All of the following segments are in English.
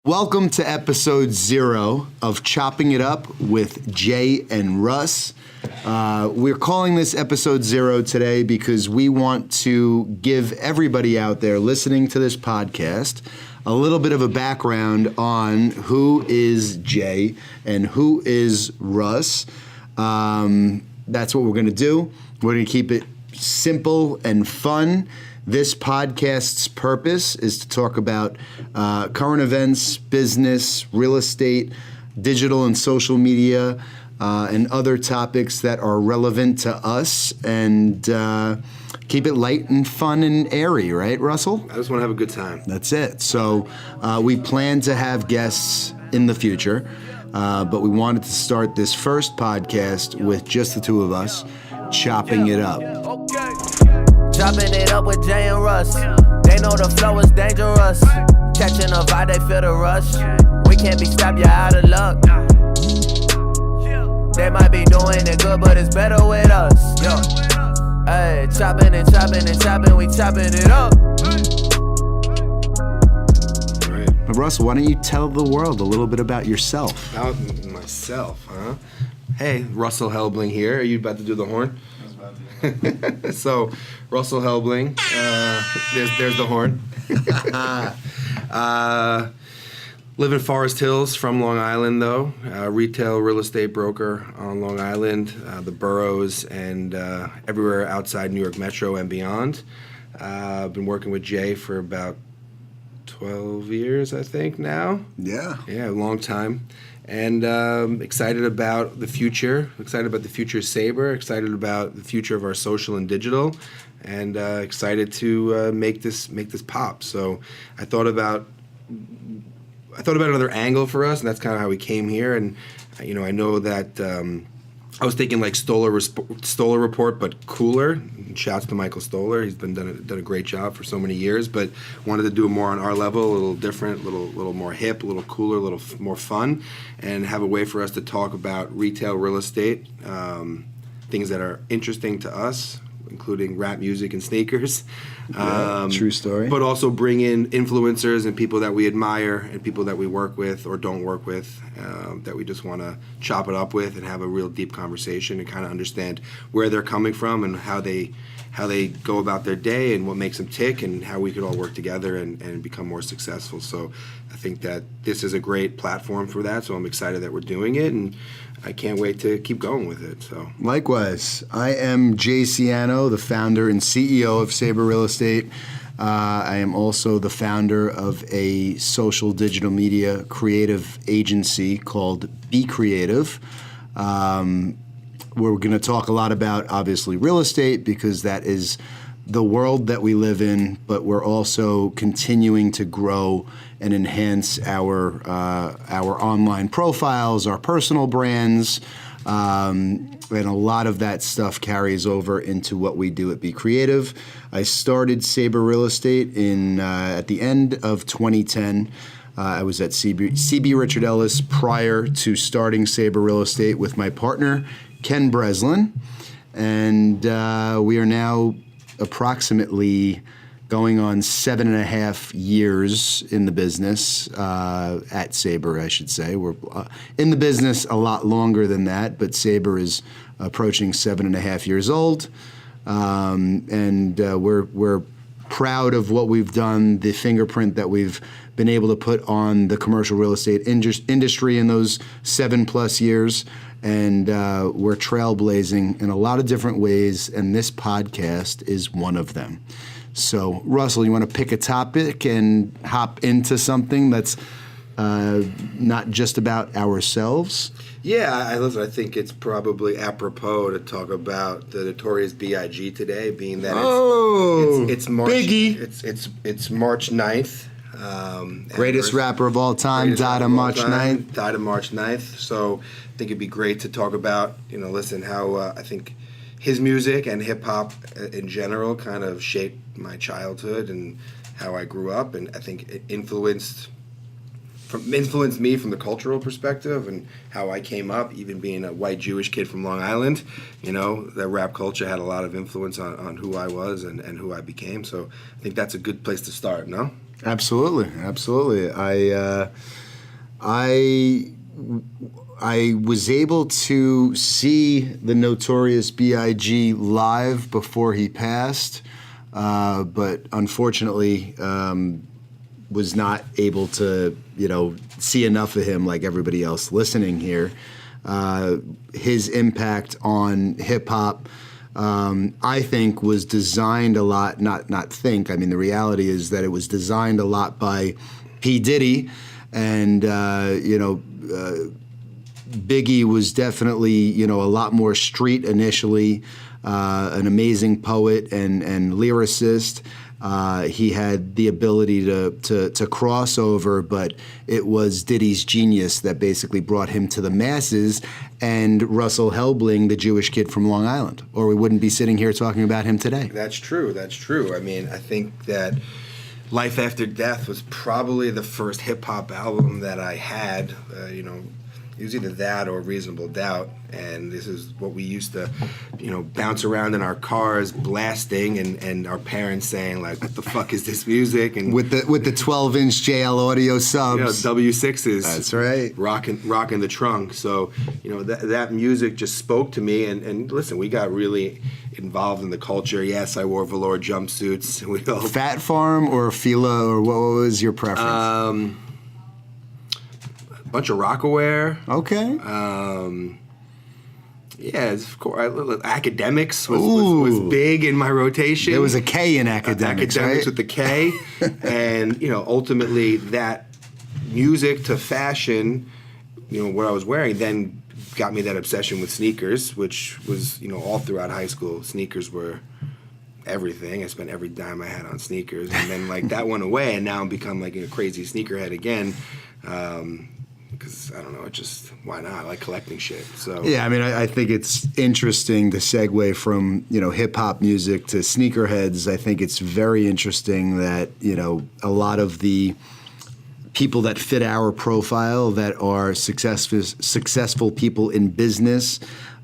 Welcome to episode 0 of Chopping It Up with Jay and Russ. We're calling this episode 0 today because we want to give everybody out there listening to this podcast a little bit of a background on who is Jay and who is Russ. That's what we're going to do. We're going to keep it simple and fun. This podcast's purpose is to talk about current events, business, real estate, digital and social media, and other topics that are relevant to us, and keep it light and fun and airy, right, Russell? I just want to have a good time. That's it. So we plan to have guests in the future, but we wanted to start this first podcast with just the two of us chopping it up. Chopping it up with Jay and Russ. They know the flow is dangerous. Catching a vibe, they feel the rush. We can't be stopped, you're out of luck. They might be doing it good, but it's better with us. Yo, hey, chopping and chopping and chopping, we chopping it up. Right. But Russell, why don't you tell the world a little bit about yourself? About myself, huh? Hey, Russel Helbling here. Are you about to do the horn? So, Russel Helbling, there's the horn. Live in Forest Hills, from Long Island though. Retail real estate broker on Long Island, the boroughs, and everywhere outside New York Metro and beyond. I've been working with Jay for about 12 years, I think, now. Yeah, a long time. And excited about the future, excited about the future of Sabre, excited about the future of our social and digital, and excited to make this pop. So I thought about another angle for us, and that's kind of how we came here. And I know that I was thinking like Stoller Report, but cooler. Shouts to Michael Stoller. He's done a great job for so many years, but wanted to do it more on our level, a little different, a little more hip, a little cooler, a little more fun, and have a way for us to talk about retail real estate, things that are interesting to us, including rap music and sneakers. True story. But also bring in influencers and people that we admire and people that we work with or don't work with, that we just want to chop it up with and have a real deep conversation and kind of understand where they're coming from and how they go about their day and what makes them tick and how we could all work together and become more successful. So I think that this is a great platform for that, so I'm excited that we're doing it, and I can't wait to keep going with it. So likewise, I am Jay Siano, the founder and CEO of Sabre Real Estate. I am also the founder of a social digital media creative agency called Be Creative. We're going to talk a lot about, obviously, real estate because that is the world that we live in, but we're also continuing to grow and enhance our online profiles, our personal brands, and a lot of that stuff carries over into what we do at Be Creative. I started Sabre Real Estate at the end of 2010. I was at CB Richard Ellis prior to starting Sabre Real Estate with my partner, Ken Breslin, and we are now approximately going on 7.5 years in the business, at Sabre, I should say. We're in the business a lot longer than that, but Sabre is approaching 7.5 years old, and we're proud of what we've done, the fingerprint that we've been able to put on the commercial real estate industry in those 7+ years. And we're trailblazing in a lot of different ways, and this podcast is one of them. So, Russell, you want to pick a topic and hop into something that's not just about ourselves? yeah, I think it's probably apropos to talk about the Notorious B.I.G. today, being that it's March, Biggie. It's March 9th. Greatest rapper of all time, died on March 9th. Died on March 9th. So I think it'd be great to talk about, how I think his music and hip-hop in general kind of shaped my childhood and how I grew up. And I think it influenced me from the cultural perspective and how I came up, even being a white Jewish kid from Long Island. That rap culture had a lot of influence on who I was and who I became. So I think that's a good place to start, no? Absolutely. I was able to see the Notorious B.I.G. live before he passed, but unfortunately was not able to, see enough of him like everybody else listening here. His impact on hip hop, I think, was designed a lot. The reality is that it was designed a lot by P. Diddy, and Biggie was definitely, a lot more street initially, an amazing poet and lyricist. He had the ability to cross over, but it was Diddy's genius that basically brought him to the masses, and Russel Helbling, the Jewish kid from Long Island, or we wouldn't be sitting here talking about him today. That's true. I mean, I think that Life After Death was probably the first hip-hop album that I had, it was either that or Reasonable Doubt, and this is what we used to, bounce around in our cars blasting, and our parents saying like, "What the fuck is this music?" And with the 12-inch JL Audio subs, W6s. That's right. Rocking the trunk. So that music just spoke to me, and listen, we got really involved in the culture. Yes, I wore velour jumpsuits. We all Fat Farm or Fila, or what was your preference? Bunch of Rockaware. Okay. Of course. Academics was big in my rotation. There was a K in Academics, right? With the K. And, ultimately that music to fashion, what I was wearing then got me that obsession with sneakers, which was, all throughout high school. Sneakers were everything. I spent every dime I had on sneakers. And then, that went away, and now I'm become, a crazy sneakerhead again. Because I don't know, why not? I like collecting shit. So yeah, I think it's interesting to segue from hip hop music to sneakerheads. I think it's very interesting that a lot of the people that fit our profile, that are successful people in business,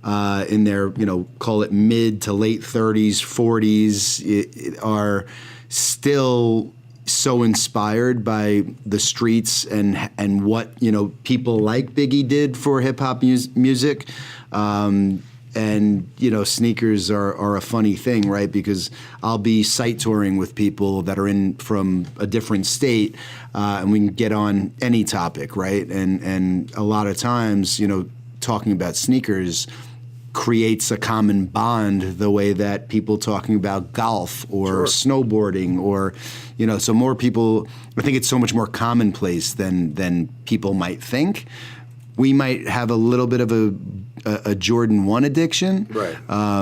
in their call it mid to late 30s, 40s, are still so inspired by the streets and what people like Biggie did for hip hop music, and sneakers are a funny thing, right? Because I'll be sight touring with people that are in from a different state, and we can get on any topic, right? And a lot of times, talking about sneakers creates a common bond the way that people talking about golf or snowboarding or, so more people, I think it's so much more commonplace than people might think. We might have a little bit of a Jordan 1 addiction, right?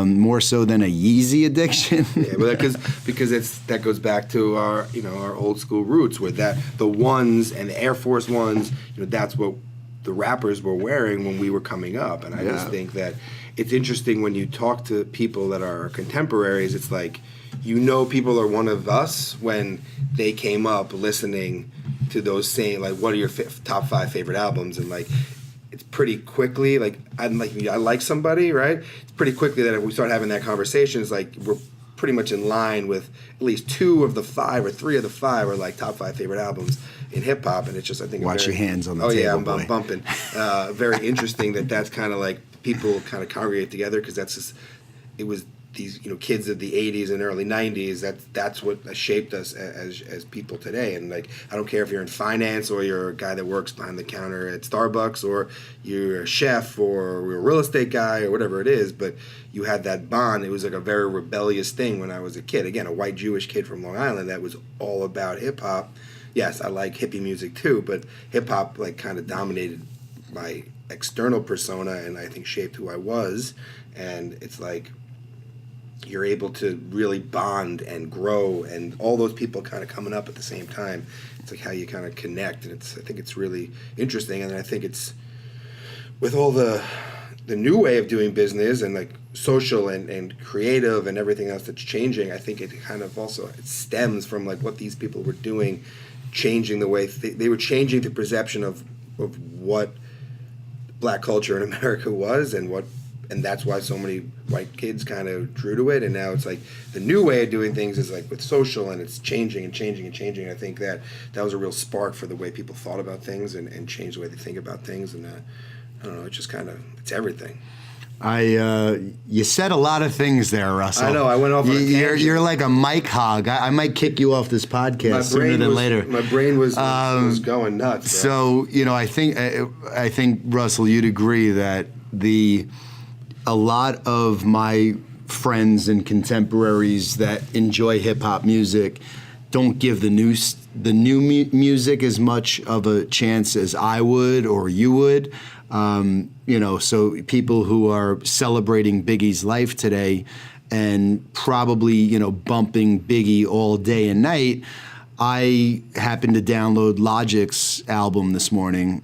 More so than a Yeezy addiction. Yeah, but because that goes back to our our old school roots, where the ones and the Air Force Ones, that's what the rappers were wearing when we were coming up, and I just think that it's interesting when you talk to people that are contemporaries. It's like people are one of us when they came up listening to those same, what are your top 5 favorite albums, and it's pretty quickly I like somebody, right? It's pretty quickly that if we start having that conversation, it's we're pretty much in line with at least 2 of the 5 or 3 of the 5 are top 5 favorite albums in hip hop, and it's just, I think, watch your hands on the table. Yeah, I'm boy. bumping. Very interesting that's kind of people kind of congregate together, because it was these kids of the 80s and early 90s. That's what shaped us as people today. And I don't care if you're in finance or you're a guy that works behind the counter at Starbucks, or you're a chef or you're a real estate guy or whatever it is, but you had that bond. It was a very rebellious thing when I was a kid. Again, a white Jewish kid from Long Island that was all about hip hop. Yes, I like hippie music too, but hip hop kind of dominated my external persona, and I think shaped who I was. And it's you're able to really bond and grow, and all those people kind of coming up at the same time. It's how you kind of connect, and I think it's really interesting. And I think it's with all the new way of doing business and social and creative and everything else that's changing. I think it kind of also it stems from what these people were doing, changing the way they were changing the perception of what Black culture in America was, and what and that's why so many white kids kind of drew to it. And now it's like the new way of doing things is like with social, and it's changing and changing and changing. I think that was a real spark for the way people thought about things and changed the way they think about things. And I don't know, it's just kind of, it's everything. You said a lot of things there, Russell. I know, I went off on a tangent. You're like a mic hog. I might kick you off this podcast sooner than later. My brain was going nuts. So, I think, Russell, you'd agree that a lot of my friends and contemporaries that enjoy hip-hop music don't give the new music as much of a chance as I would or you would. So people who are celebrating Biggie's life today and probably, bumping Biggie all day and night. I happened to download Logic's album this morning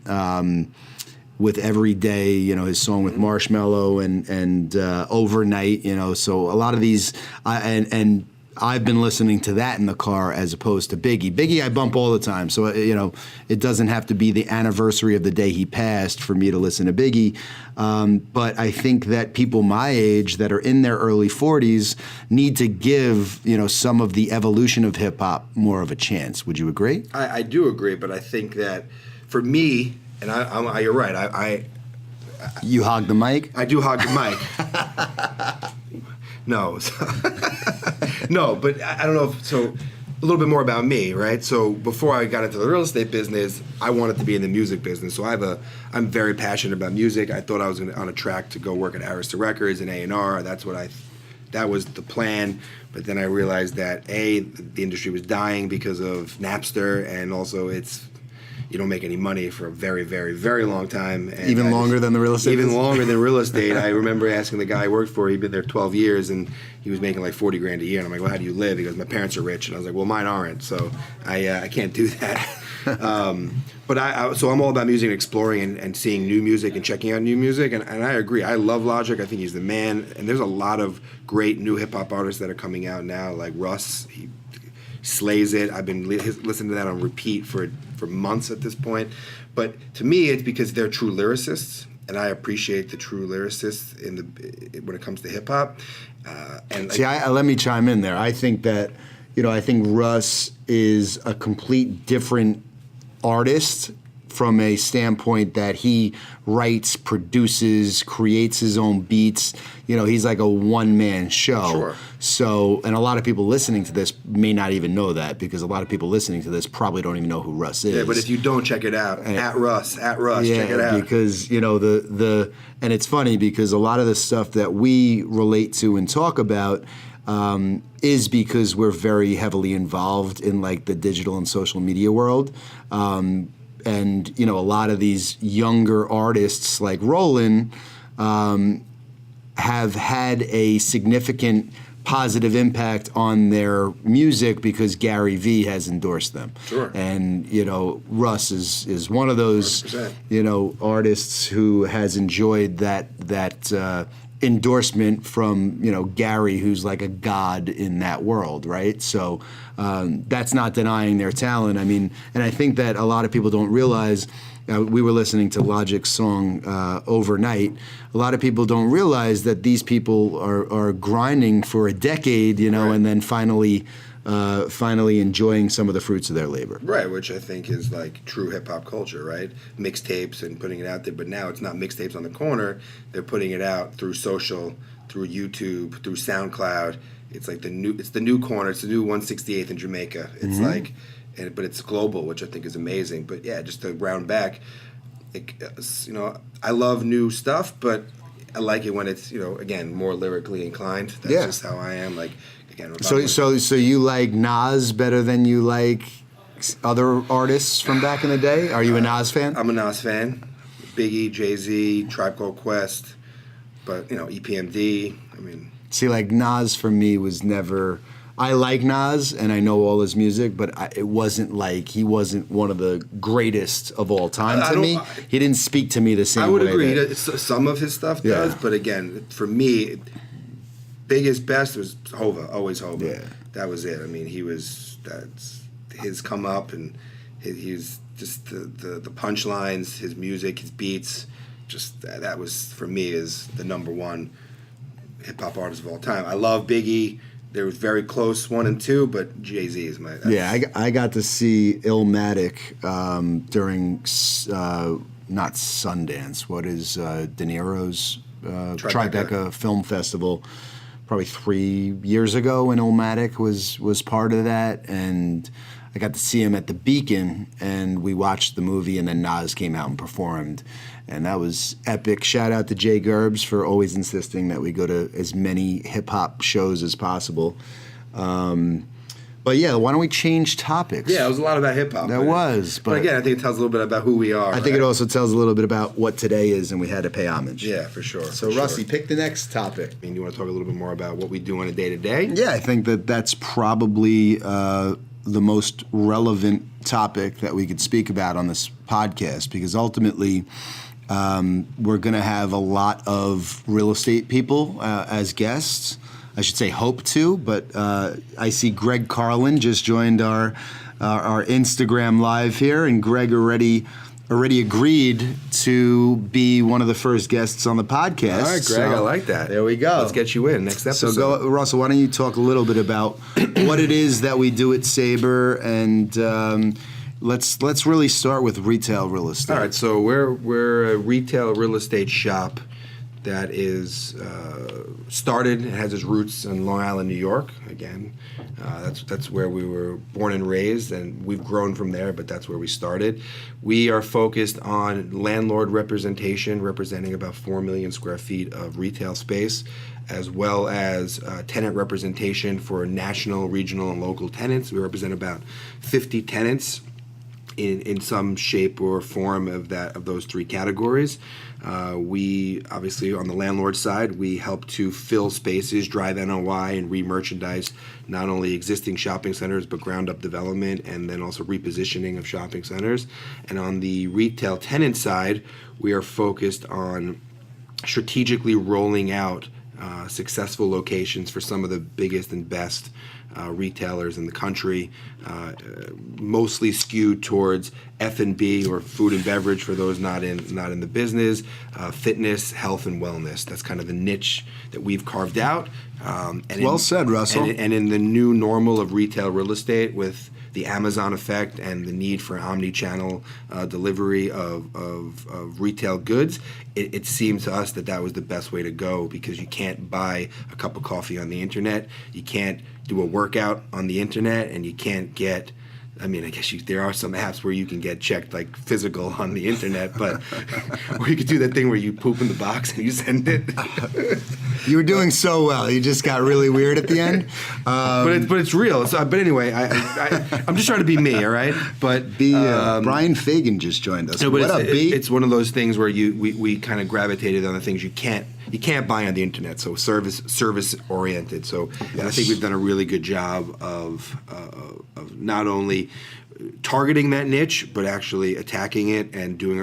with Every Day, his song with Marshmello and Overnight, so a lot of these, and I've been listening to that in the car as opposed to Biggie. Biggie I bump all the time, so it doesn't have to be the anniversary of the day he passed for me to listen to Biggie. But I think that people my age that are in their early 40s need to give some of the evolution of hip hop more of a chance. Would you agree? I do agree, but I think that for me, and you're right. You hog the mic? I do hog the mic. No. No, but I don't know. So a little bit more about me, right? So before I got into the real estate business, I wanted to be in the music business. So I'm very passionate about music. I thought I was on a track to go work at Arista Records and A&R. That was the plan. But then I realized that the industry was dying because of Napster, and also you don't make any money for a very, very, very long time. And even longer than the real estate? Even longer than real estate. I remember asking the guy I worked for, he'd been there 12 years, and he was making like $40,000 a year. And I'm like, well, how do you live? He goes, my parents are rich. And I was like, well, mine aren't, so I can't do that. So I'm all about music and exploring and seeing new music and checking out new music. And I agree. I love Logic. I think he's the man. And there's a lot of great new hip-hop artists that are coming out now, like Russ. He slays it. I've been listening to that on repeat for months at this point. But to me, it's because they're true lyricists, and I appreciate the true lyricists when it comes to hip hop. Let me chime in there. I think that I think Russ is a complete different artist from a standpoint that he writes, produces, creates his own beats. He's like a one-man show. Sure. So, and a lot of people listening to this may not even know that, because a lot of people listening to this probably don't even know who Russ is. Yeah, but if you don't, check it out. At Russ, check it out. Because, and it's funny because a lot of the stuff that we relate to and talk about is because we're very heavily involved in like the digital and social media world. And, a lot of these younger artists like Roland have had a significant positive impact on their music because Gary Vee has endorsed them. Sure. And, Russ is one of those, 100%. Artists who has enjoyed that endorsement from, Gary, who's like a god in that world, right? So that's not denying their talent. I mean, and I think that a lot of people don't realize, we were listening to Logic's song Overnight. A lot of people don't realize that these people are grinding for a decade, Right. and then finally enjoying some of the fruits of their labor. Right, which I think is like true hip-hop culture, right? Mixtapes and putting it out there, but now it's not mixtapes on the corner. They're putting it out through social, through YouTube, through SoundCloud. It's like the new corner. It's the new 168th in Jamaica. It's like, but it's global, which I think is amazing. But yeah, just to round back, I love new stuff, but I like it when it's, again, more lyrically inclined. That's just how I am. Like, again, So you like Nas better than you like other artists from back in the day? Are you a Nas fan? I'm a Nas fan. Biggie, Jay-Z, Tribe Called Quest, but EPMD. I mean, see, like Nas for me was never. I like Nas and I know all his music, but it wasn't like he wasn't one of the greatest of all time to me. He didn't speak to me the same way. I would agree. Some of his stuff does, but again, for me, biggest best was Hova, always Hova. Yeah. That was it. I mean, that's his come up, and he's just the punchlines, his music, his beats. just that was for me is the number one hip hop artist of all time. I love Biggie. They were very close, 1 and 2, but Jay-Z is my. I got to see Illmatic during not Sundance. What is De Niro's Tribeca Film Festival? Probably 3 years ago when Illmatic was part of that, and I got to see him at the Beacon, and we watched the movie, and then Nas came out and performed, and that was epic. Shout out to Jay Gerbs for always insisting that we go to as many hip-hop shows as possible. But yeah, why don't we change topics? Yeah, it was a lot about hip-hop. That was. But again, I think it tells a little bit about who we are. I think it also tells a little bit about what today is, and we had to pay homage. Yeah, for sure. So, Russie, pick the next topic. I mean, you want to talk a little bit more about what we do on a day-to-day? Yeah, I think that's probably the most relevant topic that we could speak about on this podcast, because ultimately we're going to have a lot of real estate people as guests. I should say hope to, but I see Greg Carlin just joined our Instagram live here, and Greg already agreed to be one of the first guests on the podcast. All right, Greg, so, I like that. There we go. Let's get you in next episode. So, Russell, why don't you talk a little bit about what it is that we do at Sabre, and let's really start with retail real estate. All right, so we're a retail real estate shop that is started and has its roots in Long Island, New York. Again, that's where we were born and raised, and we've grown from there, but that's where we started. We are focused on landlord representation, representing about 4 million square feet of retail space, as well as tenant representation for national, regional, and local tenants. We represent about 50 tenants in some shape or form of those three categories. We obviously, on the landlord side, we help to fill spaces, drive NOI, and re-merchandise not only existing shopping centers but ground-up development, and then also repositioning of shopping centers. And on the retail tenant side, we are focused on strategically rolling out successful locations for some of the biggest and best retailers in the country, mostly skewed towards F&B or food and beverage for those not in the business, fitness, health, and wellness. That's kind of the niche that we've carved out. Well said, Russell. And in the new normal of retail real estate, with the Amazon effect and the need for omni-channel delivery of retail goods, it seemed to us that was the best way to go, because you can't buy a cup of coffee on the internet, you can't do a workout on the internet, and you can't get, I mean, I guess there are some apps where you can get checked like physical on the internet, but or you could do that thing where you poop in the box and you send it. You were doing so well. You just got really weird at the end. But it's real. So, but anyway, I'm just trying to be me, all right? But Brian Fagan just joined us. No, what up, B? It's one of those things where we kind of gravitated on the things you can't buy on the internet. So service oriented. So Yes. I think we've done a really good job of not only targeting that niche, but actually attacking it and doing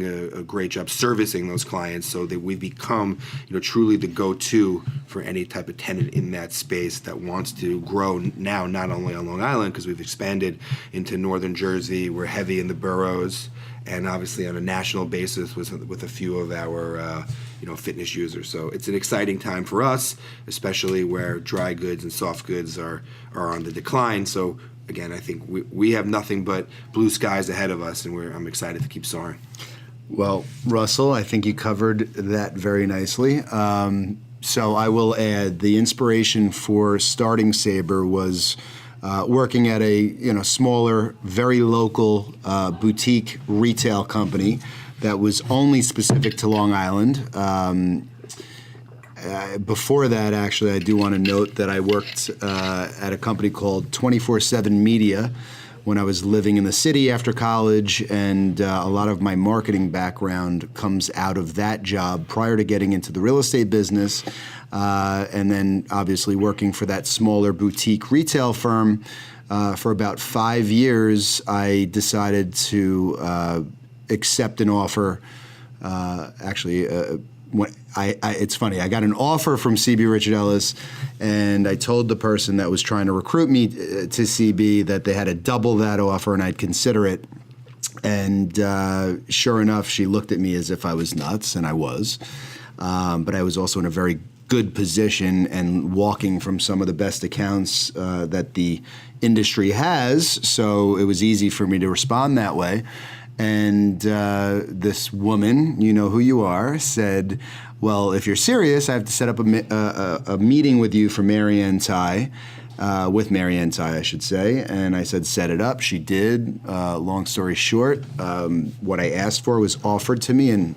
a great job servicing those clients, so that we become truly the go-to for any type of tenant in that space that wants to grow now, not only on Long Island, because we've expanded into Northern Jersey, we're heavy in the boroughs, and obviously on a national basis with a few of our fitness users. So it's an exciting time for us, especially where dry goods and soft goods are on the decline. So again, I think we have nothing but blue skies ahead of us, and I'm excited to keep soaring. Well, Russell, I think you covered that very nicely. So I will add, the inspiration for starting Sabre was working at a smaller, very local boutique retail company that was only specific to Long Island. Before that, actually, I do want to note that I worked at a company called 24/7 Media when I was living in the city after college, and a lot of my marketing background comes out of that job prior to getting into the real estate business, and then obviously working for that smaller boutique retail firm. For about 5 years, I decided to accept an offer. It's funny, I got an offer from CB Richard Ellis, and I told the person that was trying to recruit me to CB that they had to double that offer and I'd consider it. And sure enough, she looked at me as if I was nuts, and I was. But I was also in a very good position and walking from some of the best accounts that the industry has. So it was easy for me to respond that way. And this woman, you know who you are, said, well, if you're serious, I have to set up a meeting with you for Marianne Ty. With Marianne Ty, I should say. And I said, set it up. She did. Long story short, what I asked for was offered to me, and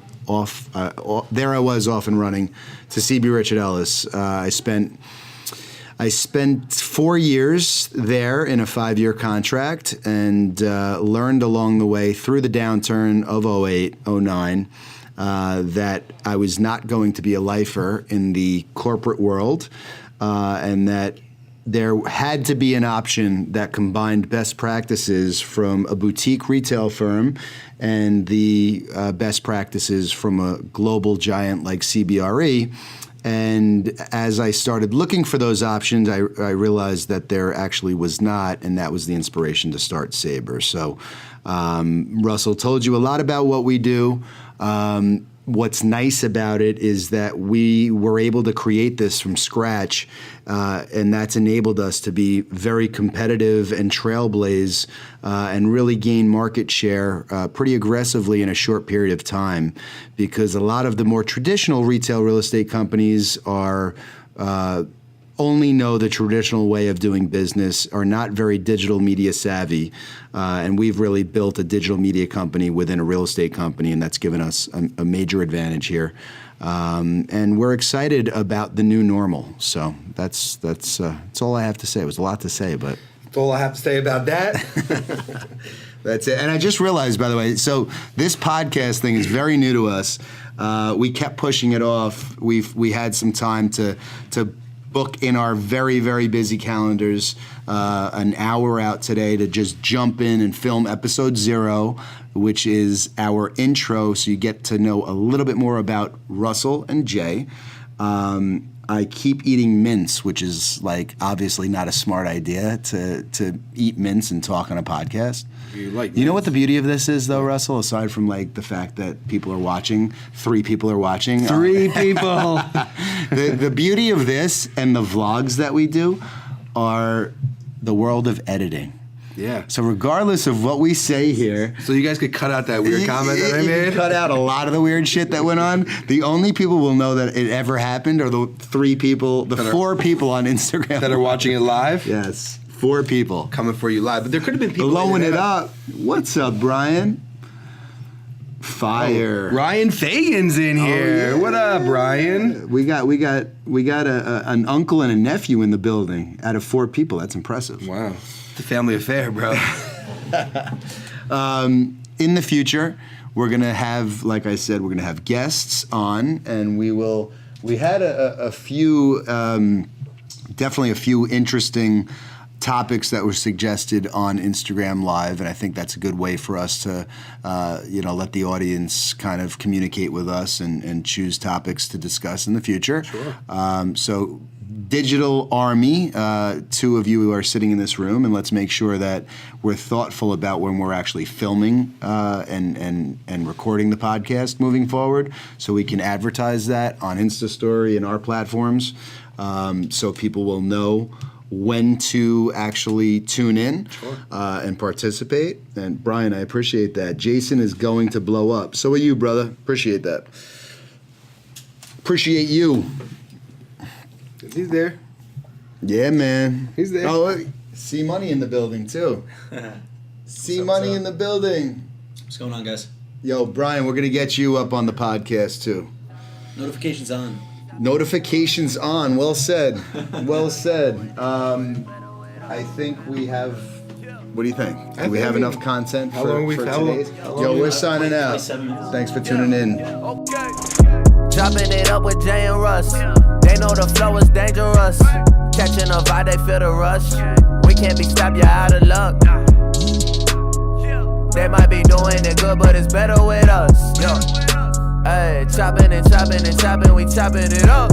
there I was off and running to CB Richard Ellis. I spent 4 years there in a 5-year contract, and learned along the way through the downturn of 08, 09, that I was not going to be a lifer in the corporate world, and that there had to be an option that combined best practices from a boutique retail firm and the best practices from a global giant like CBRE. And as I started looking for those options, I realized that there actually was not, and that was the inspiration to start Sabre. So Russell told you a lot about what we do. What's nice about it is that we were able to create this from scratch, and that's enabled us to be very competitive and trailblaze and really gain market share pretty aggressively in a short period of time, because a lot of the more traditional retail real estate companies are only know the traditional way of doing business, are not very digital media savvy, and we've really built a digital media company within a real estate company, and that's given us a major advantage here. And we're excited about the new normal. So that's all I have to say. It was a lot to say, but that's all I have to say about that. That's it. And I just realized, by the way, so this podcast thing is very new to us. We kept pushing it off. We had some time to book in our very, very busy calendars an hour out today to just jump in and film episode 0, which is our intro, so you get to know a little bit more about Russell and Jay. I keep eating mints, which is like obviously not a smart idea to eat mints and talk on a podcast. You know what the beauty of this is, though, Russell? Aside from like the fact that people are watching, 3 people are watching. 3 people. The beauty of this and the vlogs that we do are the world of editing. Yeah. So regardless of what we say here, so you guys could cut out that weird comment that I made. You cut out a lot of the weird shit that went on. The only people will know that it ever happened are the 4 people on Instagram that are watching it live. Yes, 4 people coming for you live. But there could have been people blowing it up. What's up, Brian? Fire. Oh, Ryan Fagan's in here. Yeah. What up, Ryan? We got an uncle and a nephew in the building out of 4 people. That's impressive. Wow. It's a family affair, bro. In the future, we're gonna have, like I said, we're gonna have guests on, and we had a few, definitely a few interesting topics that were suggested on Instagram Live, and I think that's a good way for us to, let the audience kind of communicate with us and choose topics to discuss in the future. Sure. So, Digital Army, 2 of you who are sitting in this room, and let's make sure that we're thoughtful about when we're actually filming and recording the podcast moving forward, so we can advertise that on Insta Story and our platforms, so people will know when to actually tune in. Sure. And participate. And Brian, I appreciate that. Jayson is going to blow up. So are you, brother. Appreciate that. Appreciate you. He's there. Yeah, man. He's there. Oh, see money in the building, too. See money in the building. What's going on, guys? Yo, Brian, we're going to get you up on the podcast, too. Notifications on. Notifications on. Well said. Well said. I think we have... What do you think? Do we have enough content for today's? Yo, we're signing out. Thanks for tuning in. Okay. Chopping it up with Jay and Russ. They know the flow is dangerous. Catching a vibe, they feel the rush. We can't be stopped, you're out of luck. They might be doing it good, but it's better with us. Yo. Hey, chopping and chopping and chopping, we chopping it up.